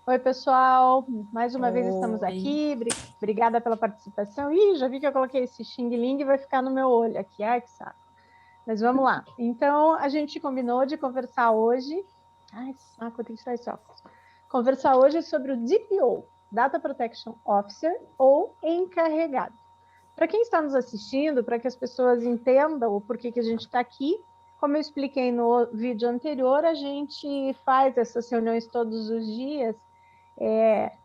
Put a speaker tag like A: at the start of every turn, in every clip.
A: Oi, pessoal. Mais uma vez estamos aqui. Obrigada pela participação. Ih, já vi que eu coloquei esse xing-ling e vai ficar no meu olho aqui. Ai, que saco. Mas vamos lá. Então, a gente combinou de conversar hoje. Ai, saco, eu tenho que tirar esse óculos. Conversar hoje sobre o DPO, Data Protection Officer, ou encarregado. Para quem está nos assistindo, para que as pessoas entendam o porquê que a gente está aqui, como eu expliquei no vídeo anterior, a gente faz essas reuniões todos os dias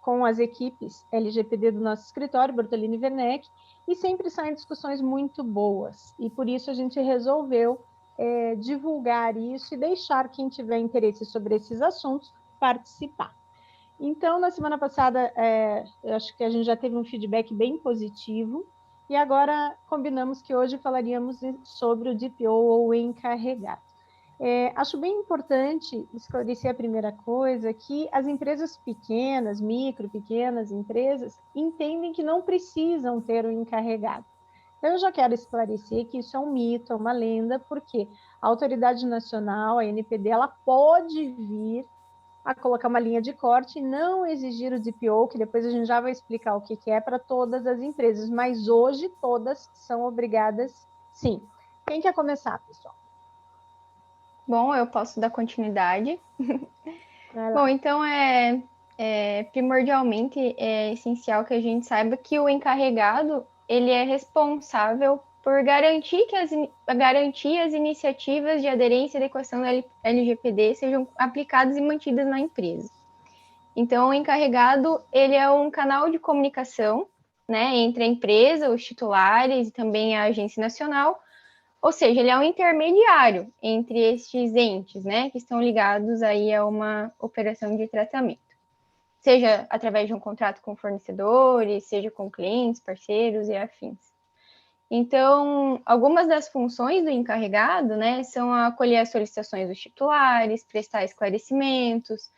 A: com as equipes LGPD do nosso escritório, Bertolini Werneck, e sempre saem discussões muito boas. E por isso a gente resolveu divulgar isso e deixar quem tiver interesse sobre esses assuntos participar. Então, na semana passada, eu acho que a gente já teve um feedback bem positivo, e agora combinamos que hoje falaríamos sobre o DPO ou encarregado. Acho bem importante esclarecer a primeira coisa, que as empresas pequenas, pequenas empresas, entendem que não precisam ter um encarregado. Então, eu já quero esclarecer que isso é um mito, é uma lenda, porque a autoridade nacional, a NPD, ela pode vir a colocar uma linha de corte e não exigir o DPO, que depois a gente já vai explicar o que é para todas as empresas, mas hoje todas são obrigadas, sim. Quem quer começar, pessoal?
B: Bom, eu posso dar continuidade. Bom, então primordialmente é essencial que a gente saiba que o encarregado ele é responsável por garantir as iniciativas de aderência e adequação da LGPD sejam aplicadas e mantidas na empresa. Então, o encarregado ele é um canal de comunicação, né, entre a empresa, os titulares e também a agência nacional. Ou seja, ele é um intermediário entre estes entes, né, que estão ligados aí a uma operação de tratamento. Seja através de um contrato com fornecedores, seja com clientes, parceiros e afins. Então, algumas das funções do encarregado, né, são acolher as solicitações dos titulares, prestar esclarecimentos,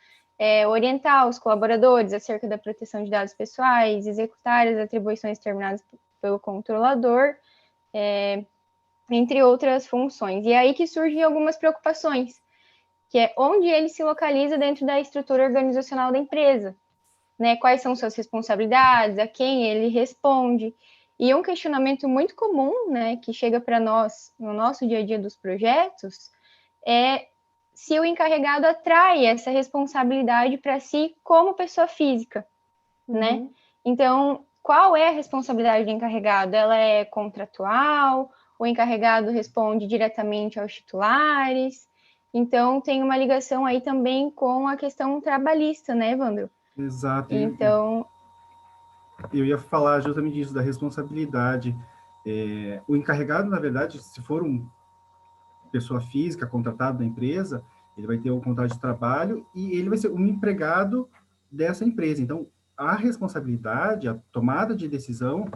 B: orientar os colaboradores acerca da proteção de dados pessoais, executar as atribuições determinadas pelo controlador, entre outras funções. E é aí que surgem algumas preocupações, que é onde ele se localiza dentro da estrutura organizacional da empresa, né? Quais são suas responsabilidades, a quem ele responde. E um questionamento muito comum, né, que chega para nós no nosso dia a dia dos projetos, é se o encarregado atrai essa responsabilidade para si como pessoa física, né? Então, qual é a responsabilidade do encarregado? Ela é contratual? O encarregado responde diretamente aos titulares? Então, tem uma ligação aí também com a questão trabalhista, né, Evandro?
C: Exato.
B: Então,
C: eu ia falar justamente disso, da responsabilidade. O encarregado, na verdade, se for uma pessoa física contratada da empresa, ele vai ter um contrato de trabalho e ele vai ser um empregado dessa empresa. Então, a responsabilidade, a tomada de decisão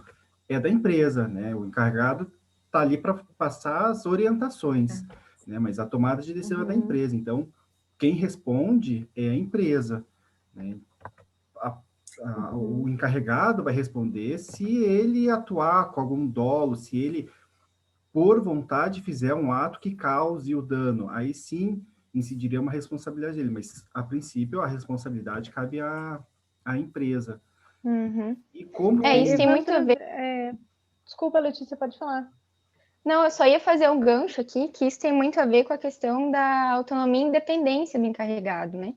C: é da empresa, né? O encarregado está ali para passar as orientações, né? Mas a tomada de decisão é da empresa. Então, quem responde é a empresa, né? O encarregado vai responder se ele atuar com algum dolo, se ele, por vontade, fizer um ato que cause o dano. Aí sim incidiria uma responsabilidade dele, mas a princípio a responsabilidade cabe à empresa.
B: E
C: como
B: isso tem muito a ver.
A: Desculpa, Letícia, pode falar.
B: Não, eu só ia fazer um gancho aqui, que isso tem muito a ver com a questão da autonomia e independência do encarregado, né?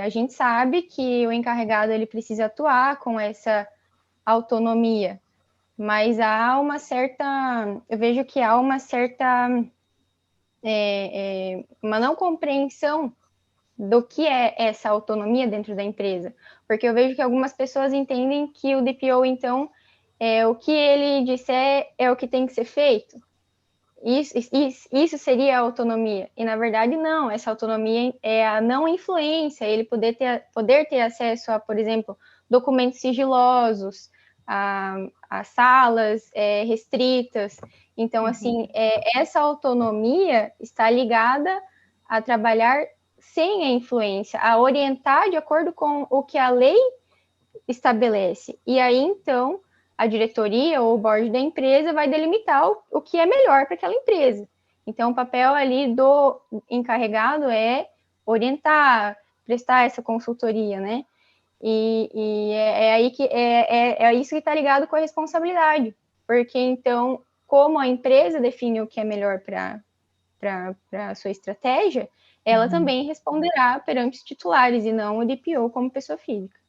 B: A gente sabe que o encarregado ele precisa atuar com essa autonomia, mas há uma certa, eu vejo que há uma certa, uma não compreensão do que é essa autonomia dentro da empresa, porque eu vejo que algumas pessoas entendem que o DPO, então, o que ele disser é o que tem que ser feito. Isso seria a autonomia. E, na verdade, não. Essa autonomia é a não influência, ele poder ter acesso a, por exemplo, documentos sigilosos, a salas restritas. Então, assim, essa autonomia está ligada a trabalhar sem a influência, a orientar de acordo com o que a lei estabelece. E aí, então, a diretoria ou o board da empresa vai delimitar o que é melhor para aquela empresa. Então, o papel ali do encarregado é orientar, prestar essa consultoria, né? E é aí que é isso que está ligado com a responsabilidade, porque então, como a empresa define o que é melhor para a sua estratégia, ela também responderá perante os titulares e não o DPO como pessoa física.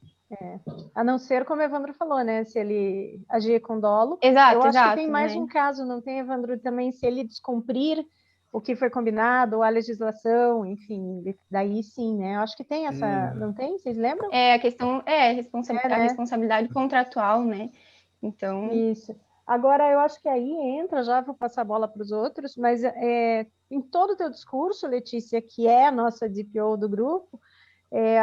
A: A não ser, como o Evandro falou, né? Se ele agir com dolo.
B: Exato,
A: eu acho que tem
B: né?
A: mais um caso, não tem, Evandro, também, se ele descumprir o que foi combinado, a legislação, enfim, daí sim, né? Eu acho que tem essa, não tem? Vocês lembram?
B: A questão a responsabilidade contratual, né? Então.
A: Isso. Agora, eu acho que aí entra, já vou passar a bola para os outros, mas em todo o teu discurso, Letícia, que é a nossa DPO do grupo,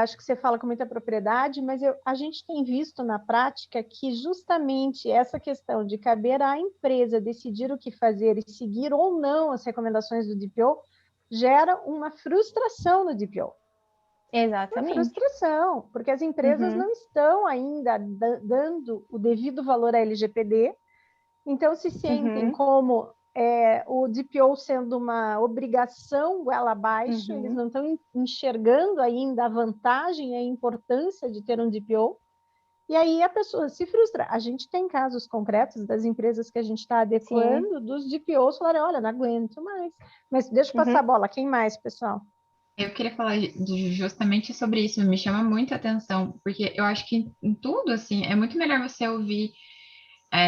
A: acho que você fala com muita propriedade, mas a gente tem visto na prática que justamente essa questão de caber à empresa decidir o que fazer e seguir ou não as recomendações do DPO gera uma frustração no DPO.
B: Exatamente.
A: Uma frustração, porque as empresas não estão ainda dando o devido valor à LGPD, então se sentem como o DPO sendo uma obrigação goela abaixo, eles não estão enxergando ainda a vantagem e a importância de ter um DPO, e aí a pessoa se frustra. A gente tem casos concretos das empresas que a gente está adequando, dos DPOs falarem, olha, não aguento mais. Mas deixa eu passar a bola, quem mais, pessoal?
D: Eu queria falar justamente sobre isso, me chama muita atenção, porque eu acho que em tudo, assim, é muito melhor você ouvir,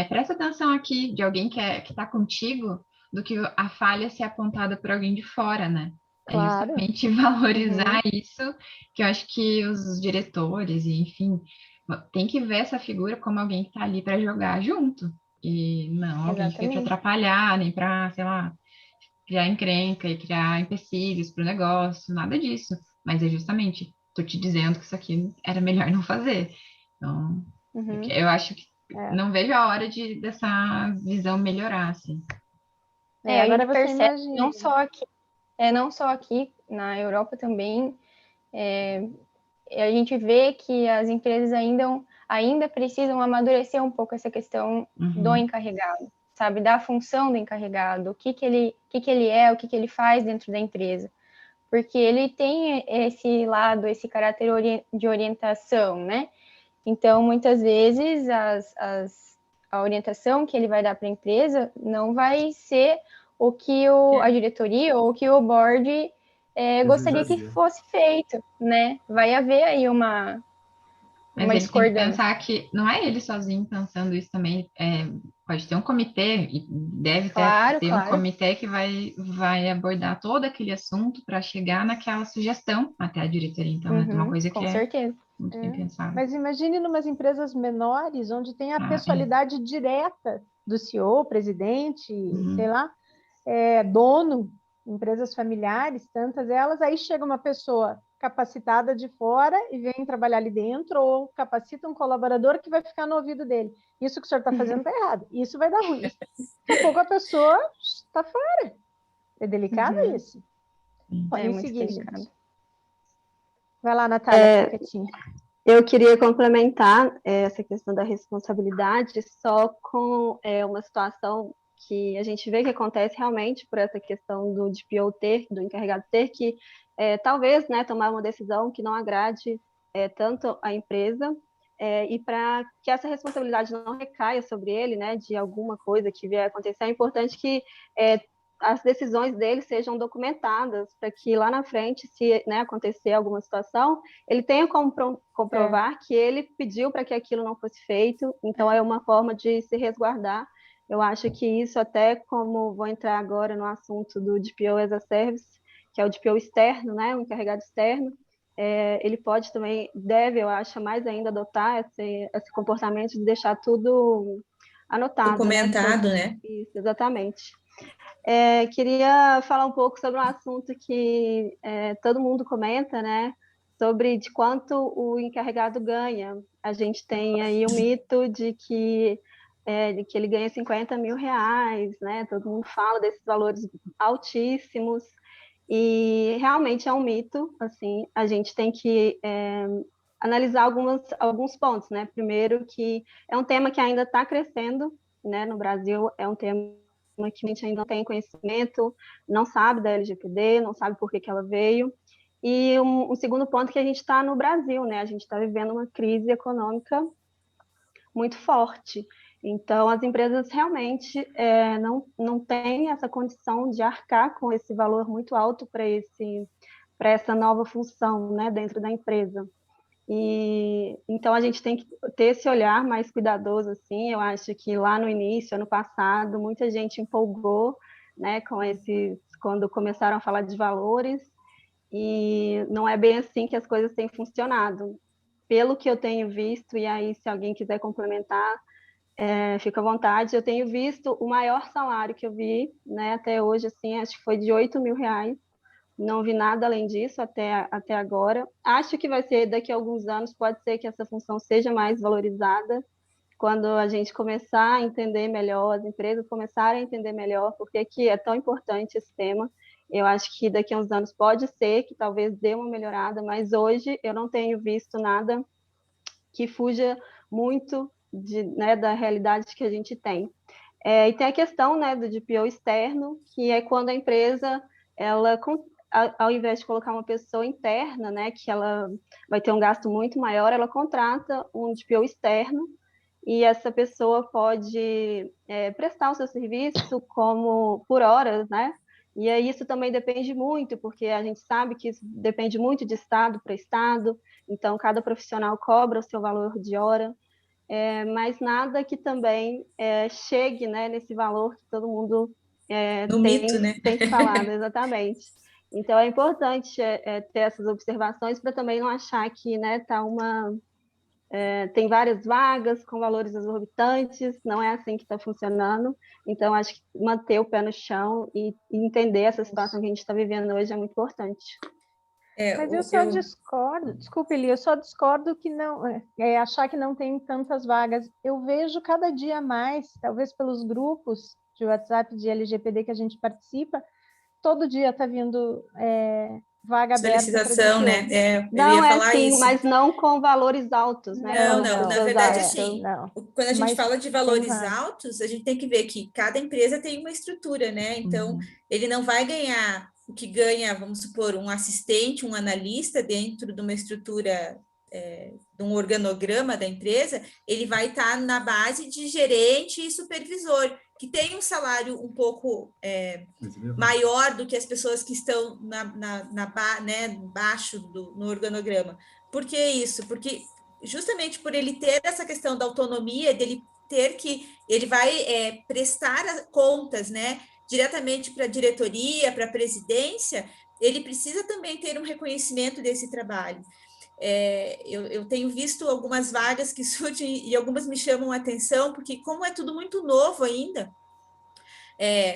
D: presta atenção aqui, de alguém que está contigo, do que a falha ser apontada por alguém de fora, né?
A: Claro.
D: É justamente valorizar isso, que eu acho que os diretores, e enfim, tem que ver essa figura como alguém que está ali para jogar junto, e não alguém que veio para atrapalhar, nem para, sei lá, criar encrenca e criar empecilhos para o negócio, nada disso. Mas é justamente, tô te dizendo que isso aqui era melhor não fazer. Então, eu acho que não vejo a hora dessa visão melhor, assim.
B: Agora a gente percebe, não só aqui, na Europa também, a gente vê que as empresas ainda precisam amadurecer um pouco essa questão do encarregado, sabe, da função do encarregado, o que ele é, o que ele faz dentro da empresa, porque ele tem esse lado, esse caráter de orientação, né? Então, muitas vezes, a orientação que ele vai dar para a empresa não vai ser o que a diretoria ou o que o board gostaria que fosse feito, né? Vai haver aí uma
D: Mas ele tem que pensar que não é ele sozinho pensando isso também. Pode ter um comitê, e deve ter um comitê que vai abordar todo aquele assunto para chegar naquela sugestão até a diretoria. Então, é uma coisa que
B: com certeza.
D: Muito bem pensado.
A: Mas imagine numas empresas menores, onde tem a pessoalidade direta do CEO, presidente, sei lá, dono, empresas familiares, tantas elas, aí chega uma pessoa capacitada de fora e vem trabalhar ali dentro, ou capacita um colaborador que vai ficar no ouvido dele. Isso que o senhor está fazendo está errado, isso vai dar ruim. Daqui a pouco a pessoa está fora. É delicado isso. Podem seguir, gente. Vai lá, Natália, fica quietinha.
E: Eu queria complementar essa questão da responsabilidade só com uma situação que a gente vê que acontece realmente por essa questão do DPO do encarregado ter que, talvez, né, tomar uma decisão que não agrade tanto a empresa, e para que essa responsabilidade não recaia sobre ele, né, de alguma coisa que vier a acontecer, é importante que as decisões dele sejam documentadas, para que lá na frente, se acontecer alguma situação, ele tenha como comprovar que ele pediu para que aquilo não fosse feito, então é uma forma de se resguardar. Eu acho que isso até, como vou entrar agora no assunto do DPO as a Service, que é o DPO externo, né, o encarregado externo, ele pode também, deve, eu acho, mais ainda adotar esse comportamento de deixar tudo anotado.
F: Documentado, né?
E: Isso, exatamente. Queria falar um pouco sobre um assunto que todo mundo comenta, né? Sobre de quanto o encarregado ganha. A gente tem aí o mito de que ele ganha 50 mil reais, né? Todo mundo fala desses valores altíssimos, e realmente é um mito. Assim, a gente tem que analisar alguns pontos, né? Primeiro, que é um tema que ainda está crescendo, né? No Brasil é um tema que a gente ainda não tem conhecimento, não sabe da LGPD, não sabe por que ela veio. E um segundo ponto é que a gente está no Brasil, né? A gente está vivendo uma crise econômica muito forte. Então, as empresas realmente não têm essa condição de arcar com esse valor muito alto para essa nova função, né, dentro da empresa. E então a gente tem que ter esse olhar mais cuidadoso, assim. Eu acho que lá no início, ano passado, muita gente empolgou, né, quando começaram a falar de valores, e não é bem assim que as coisas têm funcionado. Pelo que eu tenho visto, e aí se alguém quiser complementar, fica à vontade. Eu tenho visto o maior salário que eu vi, né, até hoje, assim, acho que foi de R$ 8.000. Não vi nada além disso até agora. Acho que vai ser daqui a alguns anos, pode ser que essa função seja mais valorizada, quando a gente começar a entender melhor, as empresas começarem a entender melhor por que é tão importante esse tema. Eu acho que daqui a uns anos pode ser que talvez dê uma melhorada, mas hoje eu não tenho visto nada que fuja muito da realidade que a gente tem. E tem a questão, né, do DPO externo, que é quando a empresa, ela, ao invés de colocar uma pessoa interna, né, que ela vai ter um gasto muito maior, ela contrata um DPO externo, e essa pessoa pode prestar o seu serviço como por horas, né? E aí isso também depende muito, porque a gente sabe que isso depende muito de estado para estado, então cada profissional cobra o seu valor de hora, mas nada que também chegue, né, nesse valor que todo mundo
F: No mito, né?
E: tem falado, exatamente. Então é importante ter essas observações para também não achar que, né, tem várias vagas com valores exorbitantes, não é assim que está funcionando. Então, acho que manter o pé no chão e entender essa situação que a gente está vivendo hoje é muito importante.
A: Mas eu só discordo, desculpe, Eli, eu só discordo que não, achar que não tem tantas vagas. Eu vejo cada dia mais, talvez pelos grupos de WhatsApp de LGPD que a gente participa, todo dia está vindo vaga aberta.
F: Solicitação, né?
E: Não é assim, mas não com valores altos, né?
F: Não. Na verdade, assim, quando a gente fala de valores altos, a gente tem que ver que cada empresa tem uma estrutura, né? Então, ele não vai ganhar o que ganha, vamos supor, um assistente, um analista dentro de uma estrutura, de um organograma da empresa, ele vai estar na base de gerente e supervisor, que tem um salário um pouco maior do que as pessoas que estão baixo no organograma. Por que isso? Porque justamente por ele ter essa questão da autonomia, dele ele vai prestar contas, né, diretamente para a diretoria, para a presidência, ele precisa também ter um reconhecimento desse trabalho. Eu tenho visto algumas vagas que surgem e algumas me chamam a atenção, porque como é tudo muito novo ainda,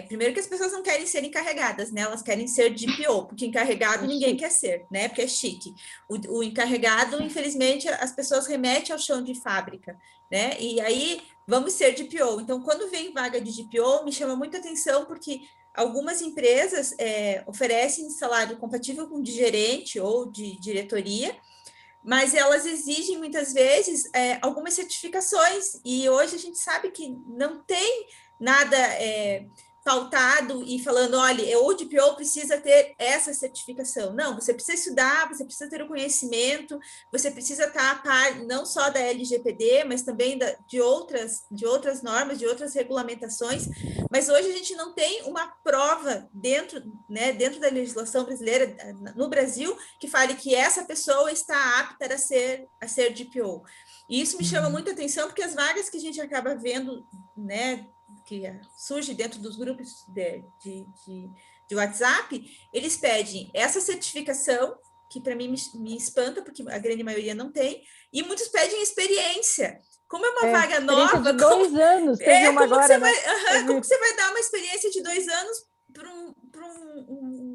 F: primeiro que as pessoas não querem ser encarregadas, né? Elas querem ser DPO, porque encarregado ninguém quer ser, né? Porque é chique. O encarregado, infelizmente, as pessoas remetem ao chão de fábrica, né? E aí, vamos ser DPO. Então, quando vem vaga de DPO, me chama muita atenção, porque algumas empresas oferecem salário compatível com de gerente ou de diretoria, mas elas exigem muitas vezes algumas certificações, e hoje a gente sabe que não tem nada pautado e falando, olha, o DPO precisa ter essa certificação. Não, você precisa estudar, você precisa ter o conhecimento, você precisa estar a par não só da LGPD, mas também de outras normas, de outras regulamentações, mas hoje a gente não tem uma prova dentro da legislação brasileira, no Brasil, que fale que essa pessoa está apta a ser DPO. E isso me chama muita atenção, porque as vagas que a gente acaba vendo, né, que surge dentro dos grupos de WhatsApp, eles pedem essa certificação, que para mim me espanta, porque a grande maioria não tem, e muitos pedem experiência. Como é uma vaga nova...
A: de 2 anos, teve uma agora, né?
F: Como que você vai dar uma experiência de 2 anos para um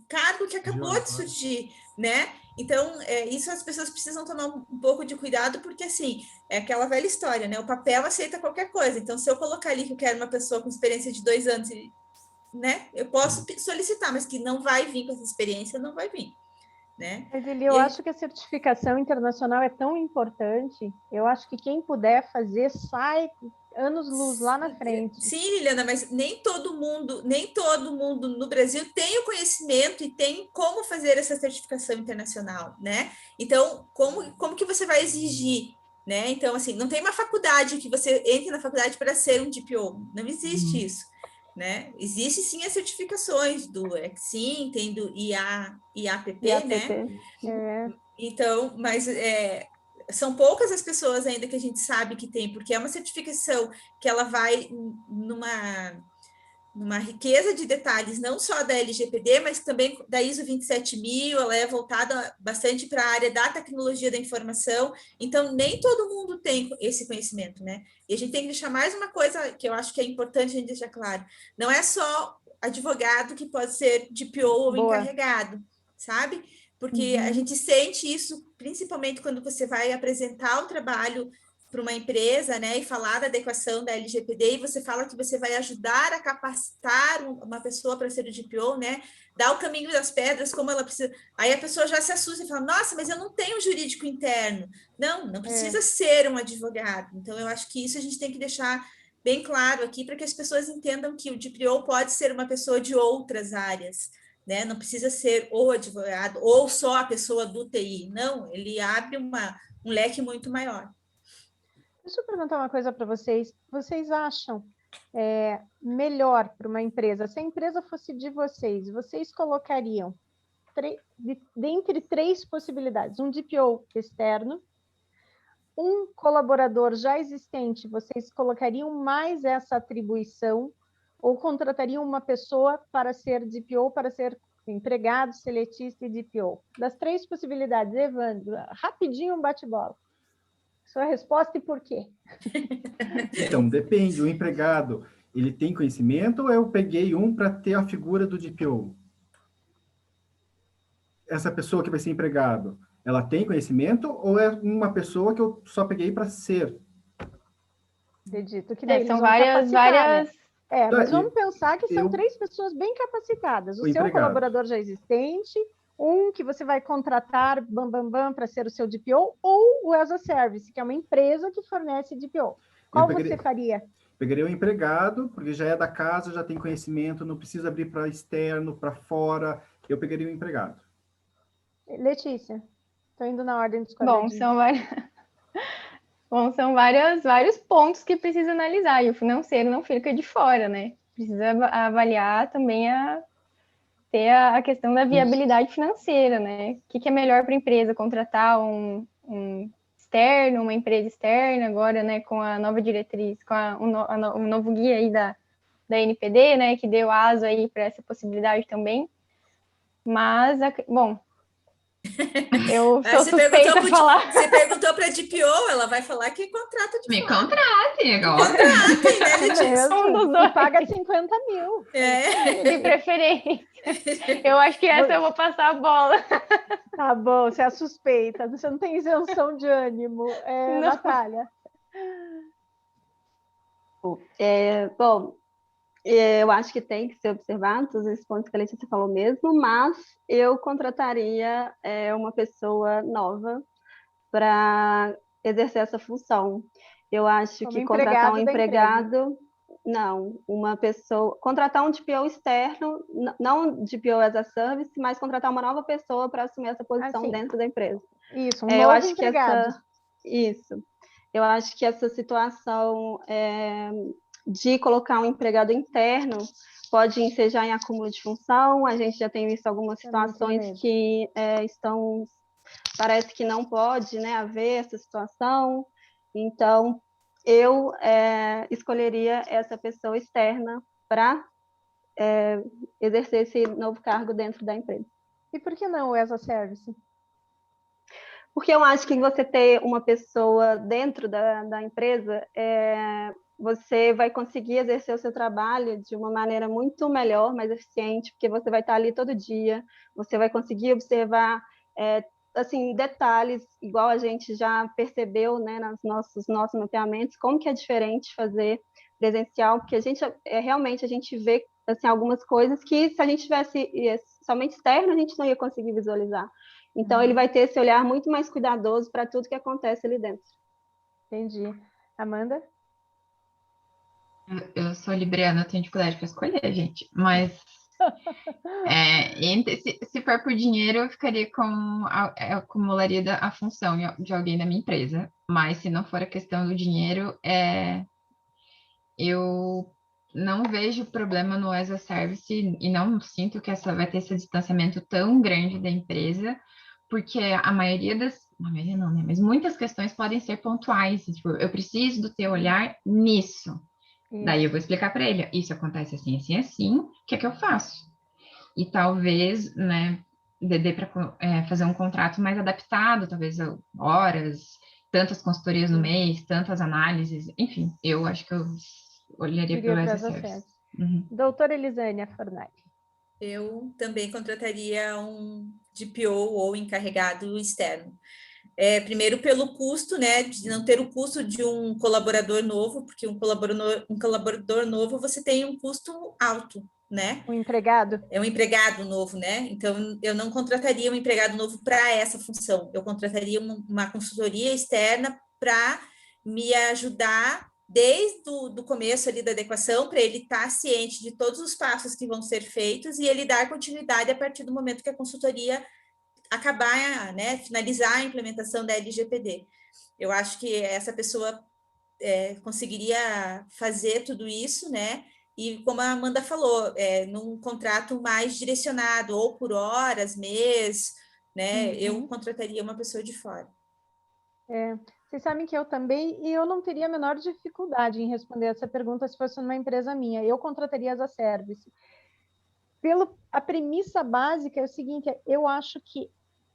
F: cargo que acabou de surgir, né? Então, isso as pessoas precisam tomar um pouco de cuidado, porque, assim, é aquela velha história, né? O papel aceita qualquer coisa. Então, se eu colocar ali que eu quero uma pessoa com experiência de 2 anos, né? Eu posso solicitar, mas que não vai vir com essa experiência, não vai vir, né?
A: Mas, Eli, eu acho que a certificação internacional é tão importante. Eu acho que quem puder fazer, sai anos-luz lá na frente.
F: Sim, Liliana, mas nem todo mundo no Brasil tem o conhecimento e tem como fazer essa certificação internacional, né? Então, como que você vai exigir, né? Então, assim, não tem uma faculdade que você entre na faculdade para ser um DPO, não existe isso, né? Existe sim as certificações do EXIM, tem do IAPP, né? Então, mas são poucas as pessoas ainda que a gente sabe que tem, porque é uma certificação que ela vai numa riqueza de detalhes, não só da LGPD, mas também da ISO 27000, ela é voltada bastante para a área da tecnologia da informação, então nem todo mundo tem esse conhecimento, né? E a gente tem que deixar mais uma coisa que eu acho que é importante a gente deixar claro, não é só advogado que pode ser DPO ou encarregado, sabe? Porque a gente sente isso, principalmente quando você vai apresentar o trabalho para uma empresa, né, e falar da adequação da LGPD, e você fala que você vai ajudar a capacitar uma pessoa para ser o DPO, né, dar o caminho das pedras, como ela precisa. Aí a pessoa já se assusta e fala, nossa, mas eu não tenho jurídico interno. Não precisa ser um advogado. Então, eu acho que isso a gente tem que deixar bem claro aqui, para que as pessoas entendam que o DPO pode ser uma pessoa de outras áreas, né? Não precisa ser o advogado ou só a pessoa do TI. Não, ele abre um leque muito maior.
A: Deixa eu perguntar uma coisa para vocês. Vocês acham melhor para uma empresa, se a empresa fosse de vocês colocariam, dentre 3 possibilidades, um DPO externo, um colaborador já existente, vocês colocariam mais essa atribuição ou contratariam uma pessoa para ser DPO, para ser empregado, seletista e DPO? Das 3 possibilidades, Evandro, rapidinho um bate-bola. Sua resposta e por quê?
C: Então, depende. O empregado, ele tem conhecimento ou eu peguei um para ter a figura do DPO? Essa pessoa que vai ser empregado, ela tem conhecimento ou é uma pessoa que eu só peguei para ser?
A: Acredito que daí
B: são várias...
A: Né? Mas vamos pensar que são 3 pessoas bem capacitadas. O seu
C: empregado.
A: Colaborador já existente, um que você vai contratar para ser o seu DPO, ou o as a service, que é uma empresa que fornece DPO. Qual você faria?
C: Pegaria o empregado, porque já é da casa, já tem conhecimento, não precisa abrir para externo, para fora. Eu pegaria o empregado.
A: Letícia, estou indo na ordem dos quadradinhos.
B: São vários pontos que precisa analisar, e o financeiro não fica de fora, né? Precisa avaliar também ter a questão da viabilidade financeira, né? O que é melhor para a empresa? Contratar um externo, uma empresa externa, agora, né, com a nova diretriz, com o novo guia aí da NPD, né, que deu aso aí para essa possibilidade também. Mas, bom, eu sou suspeita a falar.
F: Você perguntou para a DPO, ela vai falar que contrata de
D: Me contratem agora.
F: Contratem, né, Letícia?
A: E paga 50 mil.
B: De preferência. Eu acho que essa eu vou passar a bola.
A: Tá bom, você é suspeita. Você não tem isenção de ânimo, Natália.
E: Bom, eu acho que tem que ser observado todos esses pontos que a Letícia falou mesmo, mas eu contrataria uma pessoa nova para exercer essa função. Eu acho que contratar um empregado... Não, uma pessoa... Contratar um DPO externo, não DPO as a service, mas contratar uma nova pessoa para assumir essa posição dentro da empresa.
A: Isso, um novo empregado.
E: Isso. Eu acho que essa situação de colocar um empregado interno pode ensejar em acúmulo de função. A gente já tem visto algumas situações que parece que não pode, né, haver essa situação. Então, eu escolheria essa pessoa externa para exercer esse novo cargo dentro da empresa.
A: E por que não o as a service?
E: Porque eu acho que você ter uma pessoa dentro da empresa, você vai conseguir exercer o seu trabalho de uma maneira muito melhor, mais eficiente, porque você vai estar ali todo dia, você vai conseguir observar assim, detalhes, igual a gente já percebeu, né, nos nossos mapeamentos, como que é diferente fazer presencial, porque realmente a gente vê assim, algumas coisas que se a gente tivesse somente externo, a gente não ia conseguir visualizar. Então, ele vai ter esse olhar muito mais cuidadoso para tudo que acontece ali dentro.
A: Entendi. Amanda?
D: Eu sou libriana, eu tenho dificuldade para escolher, gente. Mas se for por dinheiro, eu ficaria eu acumularia a função de alguém da minha empresa. Mas se não for a questão do dinheiro, eu não vejo problema no as a service e não sinto que vai ter esse distanciamento tão grande da empresa, porque a maioria não, né? Mas muitas questões podem ser pontuais. Tipo, eu preciso do teu olhar nisso. Daí eu vou explicar para ele, isso acontece assim, assim, assim, o que é que eu faço? E talvez, né, dê para fazer um contrato mais adaptado, talvez horas, tantas consultorias no mês, tantas análises, enfim, eu acho que eu olharia pelo as a service.
A: Doutora Elisânia Fornari.
F: Eu também contrataria um DPO ou encarregado externo. Primeiro pelo custo, né, de não ter o custo de um colaborador novo, porque um colaborador novo você tem um custo alto, né?
A: Um empregado?
F: É um empregado novo, né? Então, eu não contrataria um empregado novo para essa função. Eu contrataria uma consultoria externa para me ajudar desde o começo ali da adequação, para ele estar ciente de todos os passos que vão ser feitos e ele dar continuidade a partir do momento que a consultoria acabar, né, finalizar a implementação da LGPD. Eu acho que essa pessoa conseguiria fazer tudo isso, né? E como a Amanda falou, num contrato mais direcionado, ou por horas, mês, né? Eu contrataria uma pessoa de fora.
A: Vocês sabem que eu também, e eu não teria a menor dificuldade em responder essa pergunta se fosse numa empresa minha. Eu contrataria as a service. A premissa básica é o seguinte, eu acho que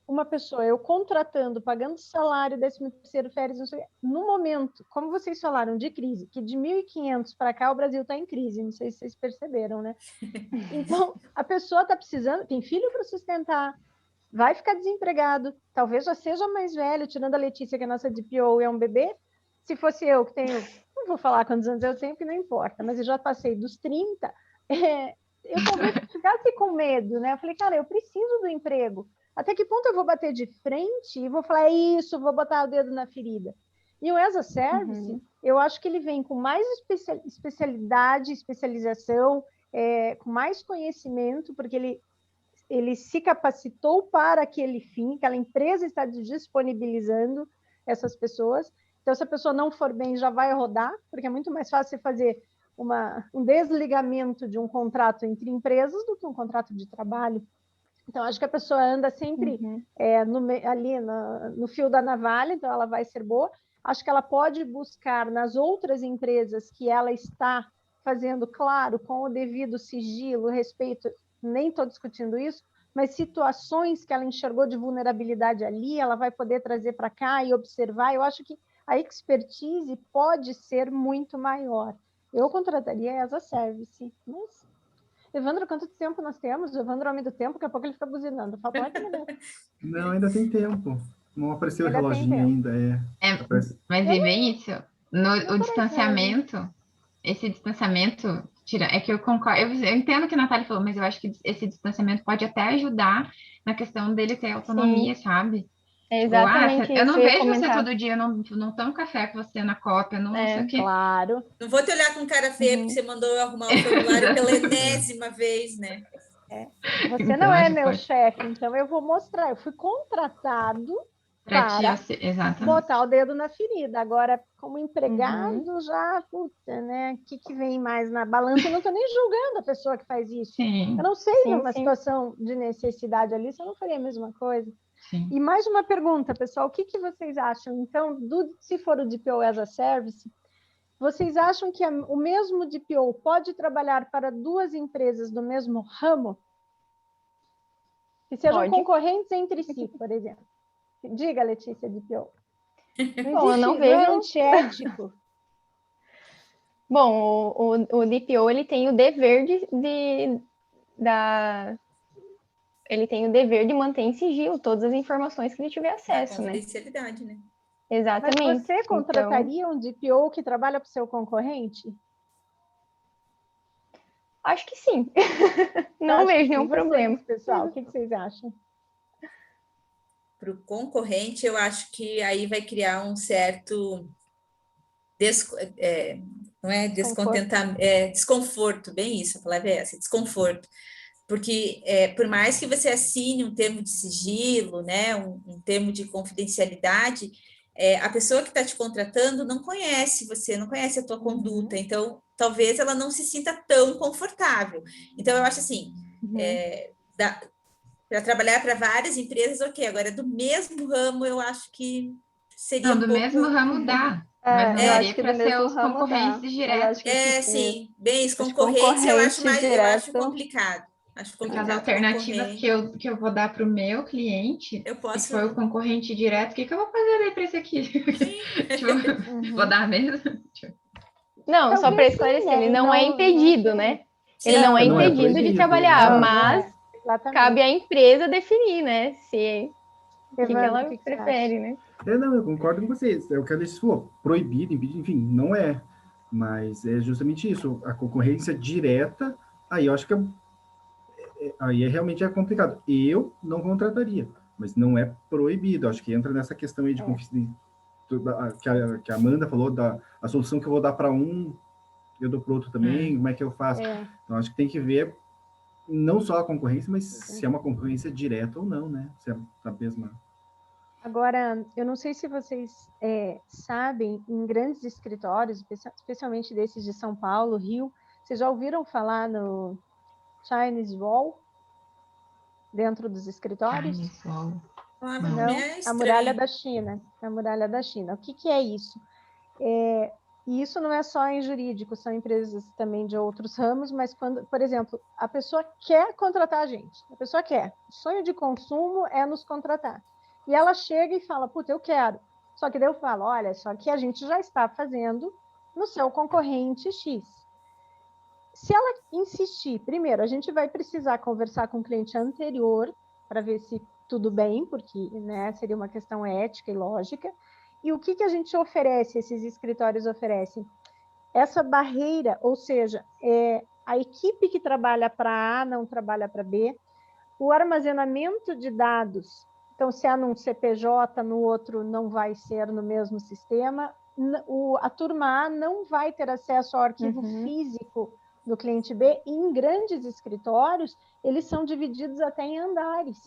A: uma pessoa, eu contratando, pagando salário, 13º, férias, não sei, no momento, como vocês falaram, de crise, que de 1.500 para cá o Brasil está em crise, não sei se vocês perceberam, né? Então, a pessoa está precisando, tem filho para sustentar, vai ficar desempregado, talvez já seja mais velho, tirando a Letícia, que é a nossa DPO, é um bebê. Se fosse eu, que tenho, não vou falar quantos anos eu tenho, porque não importa, mas eu já passei dos 30, eu talvez ficasse com medo, né? Eu falei, cara, eu preciso do emprego. Até que ponto eu vou bater de frente e vou falar, isso, vou botar o dedo na ferida? E o as a service, eu acho que ele vem com mais especialidade, especialização, com mais conhecimento, porque ele se capacitou para aquele fim, aquela empresa está disponibilizando essas pessoas. Então, se a pessoa não for bem, já vai rodar, porque é muito mais fácil você fazer um desligamento de um contrato entre empresas do que um contrato de trabalho. Então, acho que a pessoa anda sempre ali no fio da navalha, então ela vai ser boa. Acho que ela pode buscar nas outras empresas que ela está fazendo, claro, com o devido sigilo, respeito, nem estou discutindo isso, mas situações que ela enxergou de vulnerabilidade ali, ela vai poder trazer para cá e observar. Eu acho que a expertise pode ser muito maior. Eu contrataria as a service, mas... Evandro, quanto tempo nós temos? O Evandro é o homem do tempo, daqui a pouco ele fica buzinando. Falta 8 minutos.
C: Não, ainda tem tempo. Não apareceu
A: ainda
C: o reloginho ainda.
D: Mas é bem isso. O distanciamento, esse distanciamento, é que eu concordo. Eu entendo o que a Natália falou, mas eu acho que esse distanciamento pode até ajudar na questão dele ter autonomia, sabe?
B: É exatamente
D: isso.
B: Eu
D: não vejo você todo dia, eu não tomo café com você na cópia, não sei o quê.
A: Claro.
F: Não vou te olhar com cara feia porque você mandou eu arrumar o formulário pela enésima vez, né?
A: Você então, não é meu chefe, então eu vou mostrar. Eu fui contratado para botar o dedo na ferida. Agora, como empregado, já, puta, né? O que vem mais na balança? Eu não estou nem julgando a pessoa que faz isso.
D: Sim.
A: Eu não sei, numa situação de necessidade ali, se eu não faria a mesma coisa.
D: Sim.
A: E mais uma pergunta, pessoal, o que vocês acham? Então, se for o DPO as a service, vocês acham que o mesmo DPO pode trabalhar para duas empresas do mesmo ramo? Que sejam concorrentes entre si, por exemplo. Diga, Letícia, DPO.
B: Bom, eu não vejo...
A: Não é antiético.
B: Bom, o DPO ele tem o dever ele tem o dever de manter em sigilo todas as informações que ele tiver acesso, né?
F: Confidencialidade, né?
B: Exatamente.
A: Mas você contrataria um DPO que trabalha para o seu concorrente?
B: Acho que sim. Não vejo nenhum problema.
A: Pessoal, o que vocês acham?
F: Para o concorrente, eu acho que aí vai criar um certo não é? Desconforto, bem isso, a palavra é essa, desconforto. Porque por mais que você assine um termo de sigilo, né, um termo de confidencialidade, a pessoa que está te contratando não conhece você, não conhece a tua conduta, então talvez ela não se sinta tão confortável. Então eu acho assim, para trabalhar para várias empresas, ok, agora do mesmo ramo eu acho que seria
D: Não, do mesmo ramo dá, mas não daria para ser os concorrentes diretos.
F: Sim, bem, os
E: concorrentes
F: eu acho complicado. Acho complicado.
D: As alternativas que eu vou dar para o meu cliente, se for o concorrente direto, o que eu vou fazer daí para esse aqui? Tipo, vou dar mesmo?
B: Não, só para esclarecer, ele não é impedido, né? Ele não é impedido de trabalhar, mas cabe à empresa definir, né? Se o que ela prefere, né?
C: Não, eu concordo com vocês. É o que a Alice falou, proibido, impedido, enfim, não é. Mas é justamente isso, a concorrência direta, aí eu acho que aí realmente é complicado. Eu não contrataria, mas não é proibido. Acho que entra nessa questão aí de que a Amanda falou, a solução que eu vou dar para um, eu dou para outro também, como é que eu faço? Então, acho que tem que ver não só a concorrência, mas se é uma concorrência direta ou não, né? Se é a mesma...
A: Agora, eu não sei se vocês sabem, em grandes escritórios, especialmente desses de São Paulo, Rio, vocês já ouviram falar no Chinese Wall? Dentro dos escritórios?
D: Chinese Wall.
A: Não, a muralha da China. A muralha da China. O que é isso? E isso não é só em jurídico, são empresas também de outros ramos, mas quando, por exemplo, a pessoa quer contratar a gente, a pessoa quer, o sonho de consumo é nos contratar. E ela chega e fala, puta, eu quero. Só que daí eu falo, olha, só que a gente já está fazendo no seu concorrente X. Se ela insistir, primeiro, a gente vai precisar conversar com o cliente anterior para ver se tudo bem, porque né, seria uma questão ética e lógica. E o que a gente oferece, esses escritórios oferecem? Essa barreira, ou seja, a equipe que trabalha para A não trabalha para B, o armazenamento de dados, então se há num CPJ, no outro não vai ser no mesmo sistema, a turma A não vai ter acesso ao arquivo físico do cliente B, e em grandes escritórios, eles são divididos até em andares.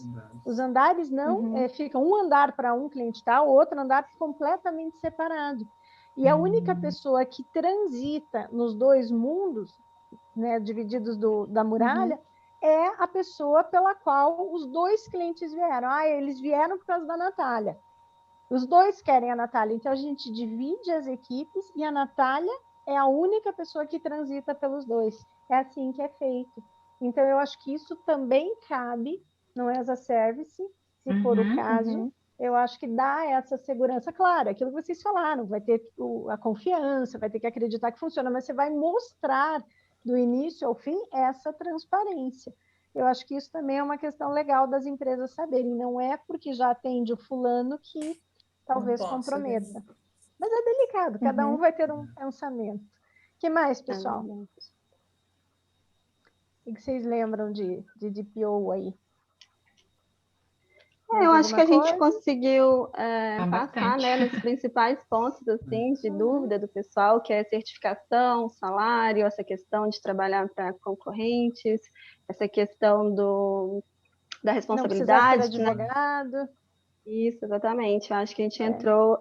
A: Os andares não ficam um andar para um cliente tal, outro andar completamente separado. E a única pessoa que transita nos dois mundos, né, divididos da muralha, é a pessoa pela qual os dois clientes vieram. Eles vieram por causa da Natália. Os dois querem a Natália, então a gente divide as equipes e a Natália é a única pessoa que transita pelos dois. É assim que é feito. Então, eu acho que isso também cabe no as a service, se for o caso. Eu acho que dá essa segurança. Claro, aquilo que vocês falaram, vai ter a confiança, vai ter que acreditar que funciona, mas você vai mostrar do início ao fim essa transparência. Eu acho que isso também é uma questão legal das empresas saberem. Não é porque já atende o fulano que talvez comprometa. Mas é delicado, cada um vai ter um pensamento. O que mais, pessoal? O que vocês lembram de DPO aí?
E: Eu acho que a gente conseguiu passar, né, nos principais pontos assim, de dúvida do pessoal, que é certificação, salário, essa questão de trabalhar para concorrentes, essa questão da responsabilidade.
A: Não precisa ser advogado.
E: Isso, exatamente. Eu acho que a gente entrou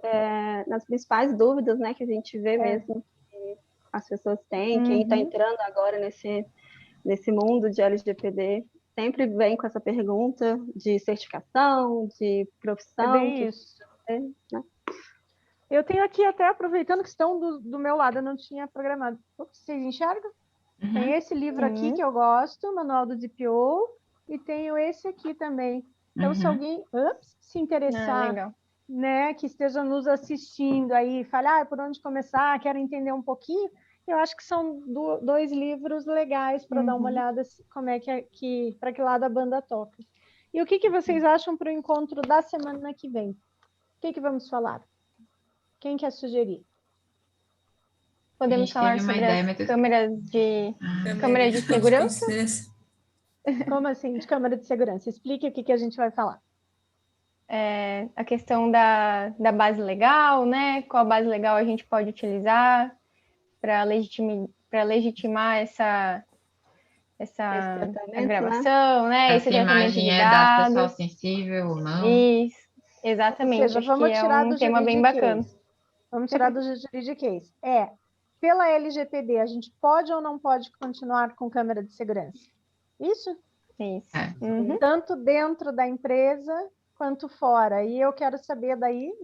E: nas principais dúvidas, né, que a gente vê mesmo que as pessoas têm, quem está entrando agora nesse mundo de LGPD, sempre vem com essa pergunta de certificação, de profissão.
A: É bem isso.
E: Né?
A: Eu tenho aqui, até aproveitando que estão do meu lado, eu não tinha programado. Vocês enxergam? Tem esse livro aqui que eu gosto, Manual do DPO, e tenho esse aqui também. Então, se alguém se interessar, né, que esteja nos assistindo aí, fale, por onde começar, quero entender um pouquinho, eu acho que são dois livros legais para dar uma olhada como é que para que lado a banda toca. E o que vocês acham para o encontro da semana que vem? O que vamos falar? Quem quer sugerir?
B: Podemos falar sobre as câmeras de segurança?
A: Como assim, de câmera de segurança? Explique o que a gente vai falar.
B: A questão da base legal, né? Qual base legal a gente pode utilizar? para legitimar essa
E: tratamento,
B: gravação, né?
D: Esse tratamento de dados. Pessoal sensível ou não.
B: Isso, exatamente.
A: Ou seja, vamos tirar do
B: tema bem bacana.
A: Vamos tirar do juridiquês. Pela LGPD, a gente pode ou não pode continuar com câmera de segurança? Isso?
B: Isso.
A: Uhum. Tanto dentro da empresa quanto fora. E eu quero saber daí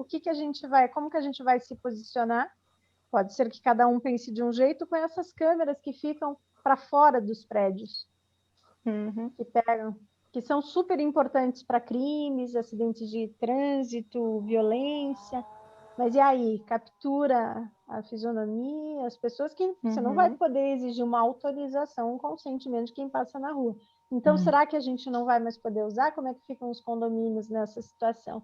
A: como que a gente vai se posicionar. Pode ser que cada um pense de um jeito com essas câmeras que ficam para fora dos prédios, que são super importantes para crimes, acidentes de trânsito, violência. Mas e aí? Captura a fisionomia, as pessoas que você não vai poder exigir uma autorização, um consentimento de quem passa na rua. Então, será que a gente não vai mais poder usar? Como é que ficam os condomínios nessa situação?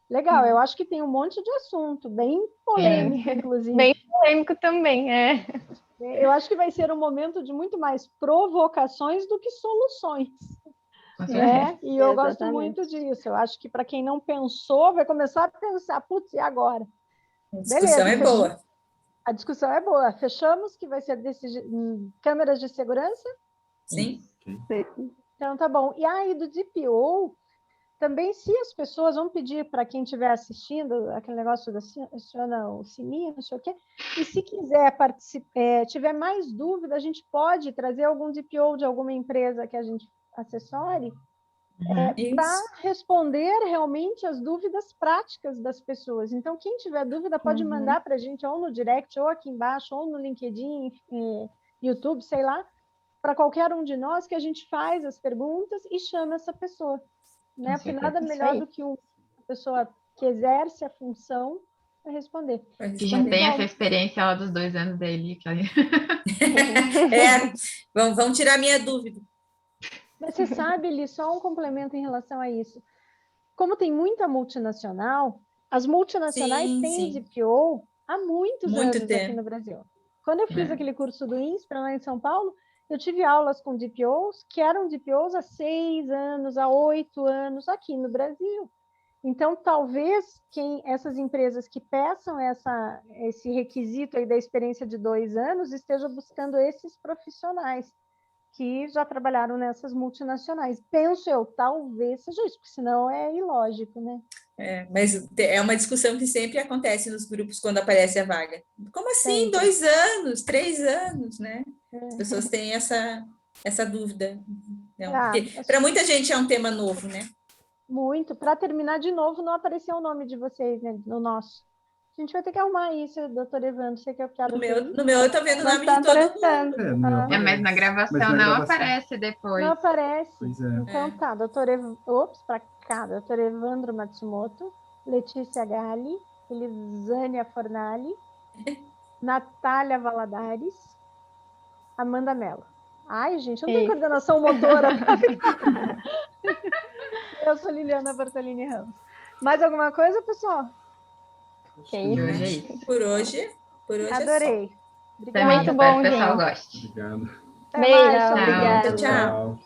A: Legal, eu acho que tem um monte de assunto, bem polêmico, inclusive.
B: Bem polêmico também,
A: Eu acho que vai ser um momento de muito mais provocações do que soluções. Né? E eu gosto muito disso. Eu acho que para quem não pensou, vai começar a pensar, putz, e agora?
F: A discussão é boa.
A: A discussão é boa. Fechamos que vai ser câmeras de segurança?
F: Sim.
A: Então, tá bom. E aí, do DPO, também, se as pessoas vão pedir para quem estiver assistindo, aquele negócio aciona o sininho, não sei o quê, e se quiser tiver mais dúvida, a gente pode trazer algum DPO de alguma empresa que a gente assessore para responder realmente as dúvidas práticas das pessoas. Então, quem tiver dúvida pode mandar para a gente ou no direct, ou aqui embaixo, ou no LinkedIn, YouTube, sei lá, para qualquer um de nós, que a gente faz as perguntas e chama essa pessoa. Né? Porque nada melhor do que uma pessoa que exerce a função para responder.
D: Que já tem essa experiência lá dos 2 anos dele.
F: Vão tirar minha dúvida.
A: Mas você sabe, Li, só um complemento em relação a isso. Como tem muita multinacional, as multinacionais têm DPO há muitos anos aqui no Brasil. Quando eu fiz aquele curso do INSPRA lá em São Paulo, eu tive aulas com DPOs que eram DPOs há 6 anos, há 8 anos aqui no Brasil. Então, talvez essas empresas que peçam esse requisito aí da experiência de 2 anos estejam buscando esses profissionais que já trabalharam nessas multinacionais. Penso eu, talvez seja isso, porque senão é ilógico, né?
F: Mas é uma discussão que sempre acontece nos grupos quando aparece a vaga. Como assim? 2 anos, 3 anos, né? As pessoas têm essa dúvida. Para muita gente é um tema novo, né?
A: Muito. Para terminar de novo, não apareceu o nome de vocês, né, no nosso. A gente vai ter que arrumar isso, doutor Evandro. Você quer que
F: no meu eu estou vendo o nome de todo mundo.
D: Mas na gravação não aparece depois.
A: Não aparece.
C: Pois é.
A: Então tá, doutor Evandro Matsumoto, Letícia Galli, Elisânia Fornali, Natália Valadares, Amanda Mello. Ai, gente, eu não tenho coordenação motora. Eu sou Liliana Bartolini Ramos. Mais alguma coisa, pessoal?
F: Por hoje
A: adorei.
F: É só.
A: Muito bom, gente.
D: Pessoal, goste.
C: Obrigado.
A: Obrigada.
F: Tchau.